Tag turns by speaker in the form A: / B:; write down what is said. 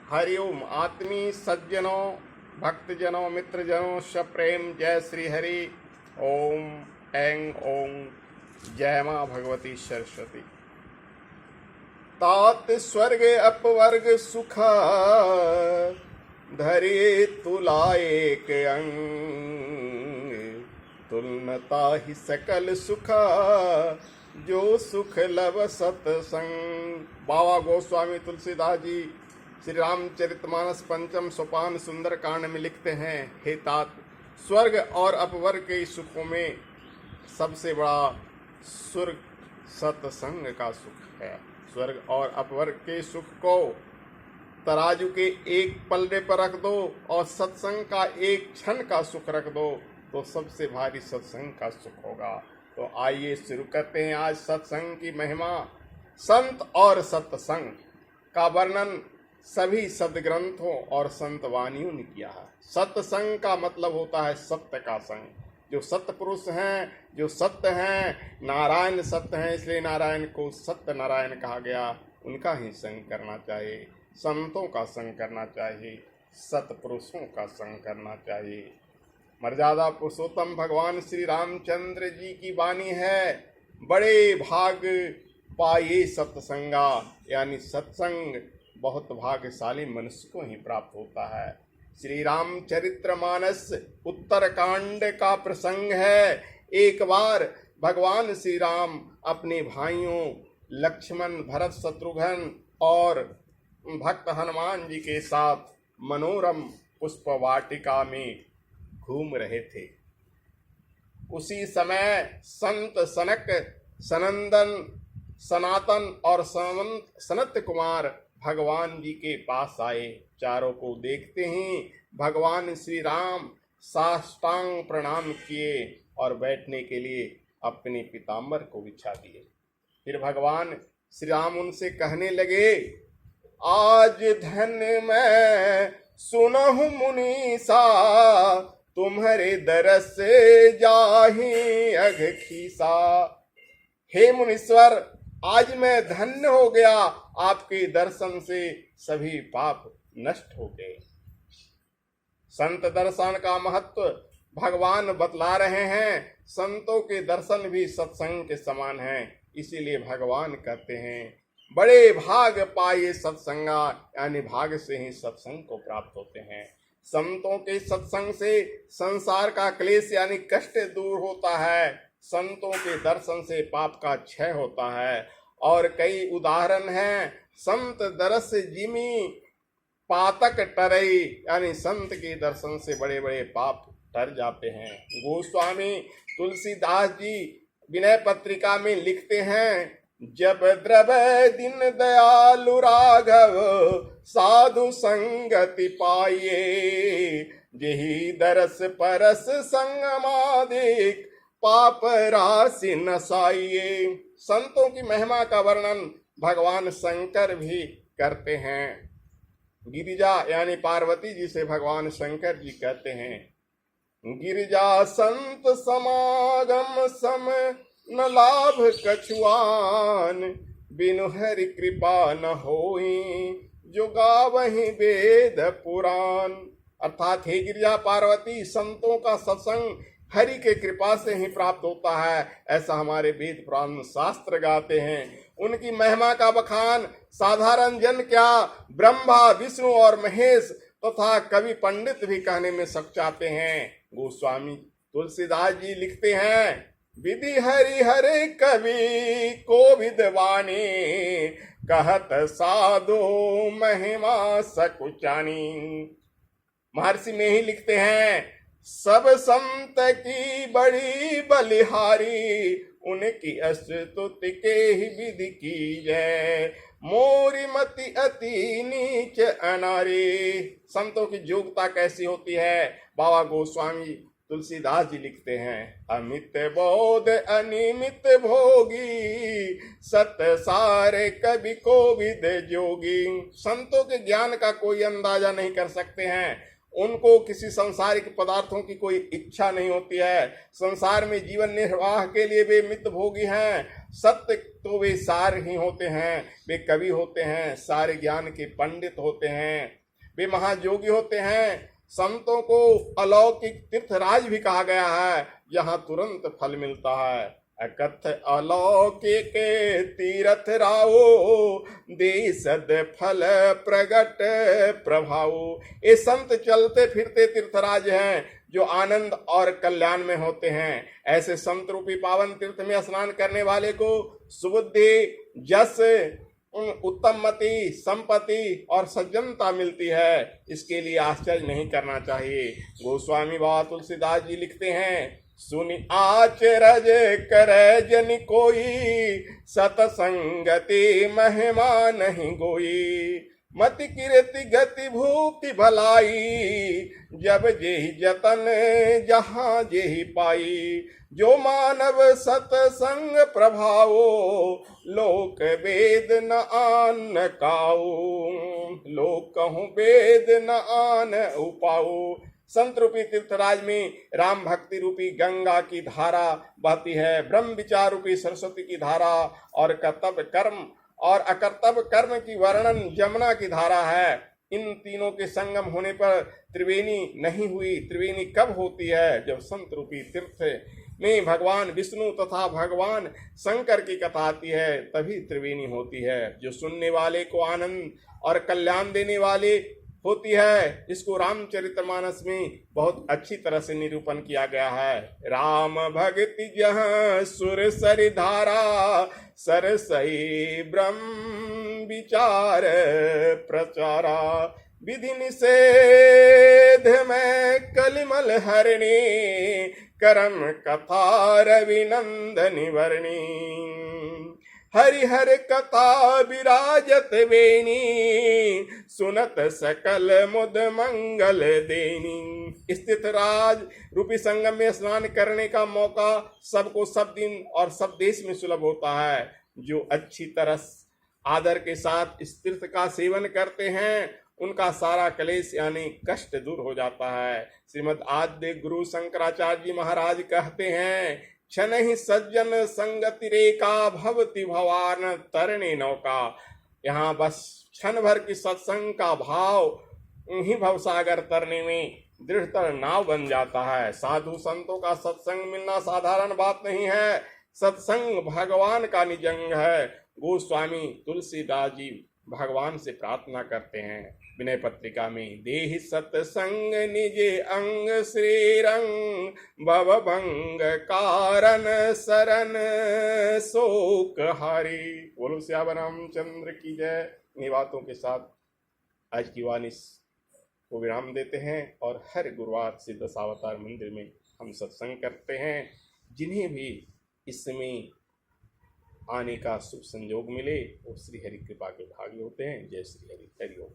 A: हरिओम आत्मी सज्जनों भक्तजनों मित्रजनों सप्रेम जय श्री हरि। ओम ऐं ओम जय माँ भगवती सरस्वती। तात स्वर्ग अपवर्ग सुखा धरे तुलाए के अंग तुलनता ही सकल सुखा जो सुख लव सतसंग। बाबा गोस्वामी तुलसीदास जी श्री रामचरितमानस पंचम सोपान सुंदर कांड में लिखते हैं, हे तात, स्वर्ग और अपवर्ग के सुखों में सबसे बड़ा स्वर्ग सत्संग का सुख है। स्वर्ग और अपवर्ग के सुख को तराजू के एक पलड़े पर रख दो और सत्संग का एक क्षण का सुख रख दो तो सबसे भारी सत्संग का सुख होगा। तो आइए शुरू करते हैं आज सत्संग की महिमा। संत और सत्संग का वर्णन सभी सदग्रंथों और संत वाणियों ने किया है। सत्संग का मतलब होता है सत्य का संग। जो सत्य पुरुष हैं, जो सत्य हैं, नारायण सत्य हैं, इसलिए नारायण को सत्य नारायण कहा गया। उनका ही संग करना चाहिए, संतों का संग करना चाहिए, सत्पुरुषों का संग करना चाहिए। मर्यादा पुरुषोत्तम भगवान श्री रामचंद्र जी की वाणी है, बड़े भाग पाए सत्संगा, यानी सत्संग बहुत भाग्यशाली मनुष्य को ही प्राप्त होता है। श्री रामचरितमानस उत्तरकांड का प्रसंग है। एक बार भगवान श्री राम अपने भाइयों लक्ष्मण, भरत, शत्रुघ्न और भक्त हनुमान जी के साथ मनोरम पुष्प वाटिका में घूम रहे थे। उसी समय संत सनक, सनंदन, सनातन और सनत कुमार भगवान जी के पास आए। चारों को देखते ही भगवान श्री राम साष्टांग प्रणाम किए और बैठने के लिए अपने पीताम्बर को बिछा दिए। फिर भगवान श्री राम उनसे कहने लगे, आज धन्य मैं सुनहु मुनीसा, तुम्हारे दरस जाहि अघ खीसा। हे मुनीश्वर, आज मैं धन्य हो गया, आपके दर्शन से सभी पाप नष्ट हो गए। संत दर्शन का महत्व भगवान बतला रहे हैं। संतों के दर्शन भी सत्संग के समान हैं, इसीलिए भगवान कहते हैं बड़े भाग पाए सत्संगा, यानी भाग से ही सत्संग को प्राप्त होते हैं। संतों के सत्संग से संसार का क्लेश यानी कष्ट दूर होता है। संतों के दर्शन से पाप का क्षय होता है। और कई उदाहरण हैं। संत दरस जिमी पातक टरई, यानी संत के दर्शन से बड़े बड़े पाप टर जाते हैं। गोस्वामी तुलसीदास जी विनय पत्रिका में लिखते हैं, जब द्रव दिन दयालु राघव साधु संगति पाइए, जेहि दरस परस संगमादिक पाप राशि नसाइए। संतों की महिमा का वर्णन भगवान शंकर भी करते हैं। गिरिजा यानी पार्वती जी से भगवान शंकर जी कहते हैं, गिरिजा संत समागम सम न लाभ कछुआन, बिनु हरि कृपा न होई जो गावहि वेद पुराण। अर्थात हे गिरिजा पार्वती, संतों का सत्संग हरि के कृपा से ही प्राप्त होता है, ऐसा हमारे वेद पुराण शास्त्र गाते हैं। उनकी महिमा का बखान साधारण जन क्या, ब्रह्मा विष्णु और महेश तथा कवि पंडित भी कहने में सचाते हैं। गोस्वामी तुलसीदास जी लिखते हैं, विधि हरि हरे कवि को विद्वानी, कहत साधु महिमा सकुचानी। महर्षि में ही लिखते हैं, सब संत की बड़ी बलिहारी, उनकी स्तुति के ही विधि की जय, मोरी मति अति नीच अनारी। संतों की योग्यता कैसी होती है? बाबा गोस्वामी तुलसीदास जी लिखते हैं, अमित बोध अनिमित भोगी, सत सारे कवि को विद जोगी। संतों के ज्ञान का कोई अंदाजा नहीं कर सकते हैं उनको किसी सांसारिक पदार्थों की कोई इच्छा नहीं होती है। संसार में जीवन निर्वाह के लिए वे मित भोगी हैं। सत्य तो वे सार ही होते हैं, वे कवि होते हैं, सारे ज्ञान के पंडित होते हैं, वे महायोगी होते हैं। संतों को अलौकिक तीर्थराज भी कहा गया है, यहाँ तुरंत फल मिलता है। अकथ अलौकिक तीरथ राओ, दे सद फल प्रगट प्रभाव। ये संत चलते फिरते तीर्थराज हैं जो आनंद और कल्याण में होते हैं। ऐसे संत रूपी पावन तीर्थ में स्नान करने वाले को सुबुद्धि, जस, उत्तम मति, संपत्ति और सज्जनता मिलती है। इसके लिए आश्चर्य नहीं करना चाहिए। गोस्वामी बाबा तुलसीदास जी लिखते हैं, सुनि आचरज करे जन कोई, सतसंगति महिमा नहीं गोई। मति कीर्ति गति भूति भलाई, जब जेहि जतन जहाँ जेहि पाई। जो मानव सतसंग प्रभावो, लोक वेद न आन काऊ। लोक कहूँ वेद न आन उपाऊ। संत रूपी तीर्थराज में राम भक्ति रूपी गंगा की धारा बहती है, ब्रह्म विचार रूपी सरस्वती की धारा और कर्तव्य कर्म और अकर्तव्य कर्म की वर्णन जमुना की धारा है। इन तीनों के संगम होने पर त्रिवेणी नहीं हुई। त्रिवेणी कब होती है? जब संत रूपी तीर्थ में भगवान विष्णु तथा भगवान शंकर की कथा आती है, तभी त्रिवेणी होती है, जो सुनने वाले को आनंद और कल्याण देने वाले होती है। इसको रामचरितमानस में बहुत अच्छी तरह से निरूपण किया गया है। राम भक्ति जहाँ सुर सरि धारा, सर सही ब्रह्म विचार प्रचारा। विधि निषेध में कलिमल हरणी, करम कथा रविनंदनी वर्णी। हरिहर कथा विराजत वेणी, सुनत सकल मुद मंगल देनी। स्थित राज रूपी संगम में स्नान करने का मौका सबको सब दिन और सब देश में सुलभ होता है। जो अच्छी तरह आदर के साथ इस तीर्थ का सेवन करते हैं, उनका सारा क्लेश यानी कष्ट दूर हो जाता है। श्रीमद् आद्य गुरु शंकराचार्य जी महाराज कहते हैं, क्षण ही सज्जन संगति रेखा, भवति भवान तरणे नौका। यहाँ बस क्षण भर की सत्संग का भाव ही भवसागर तरने में दृढ़तर नाव बन जाता है। साधु संतों का सत्संग मिलना साधारण बात नहीं है। सत्संग भगवान का निजंग है। गोस्वामी तुलसीदास जी भगवान से प्रार्थना करते हैं विनय पत्रिका में, देहि सत्संग निजे अंग श्रीरंग, भव भंग कारण शरण शोक हारी। बोलो श्याम रामचंद्र की जय। इन बातों के साथ आज की वाणी को विराम देते हैं और हर गुरुवार से दशावतार मंदिर में हम सत्संग करते हैं। जिन्हें भी इसमें आने का शुभ संयोग मिले वो श्री हरि कृपा के भागी होते हैं। जय श्री हरि। हरि ओम।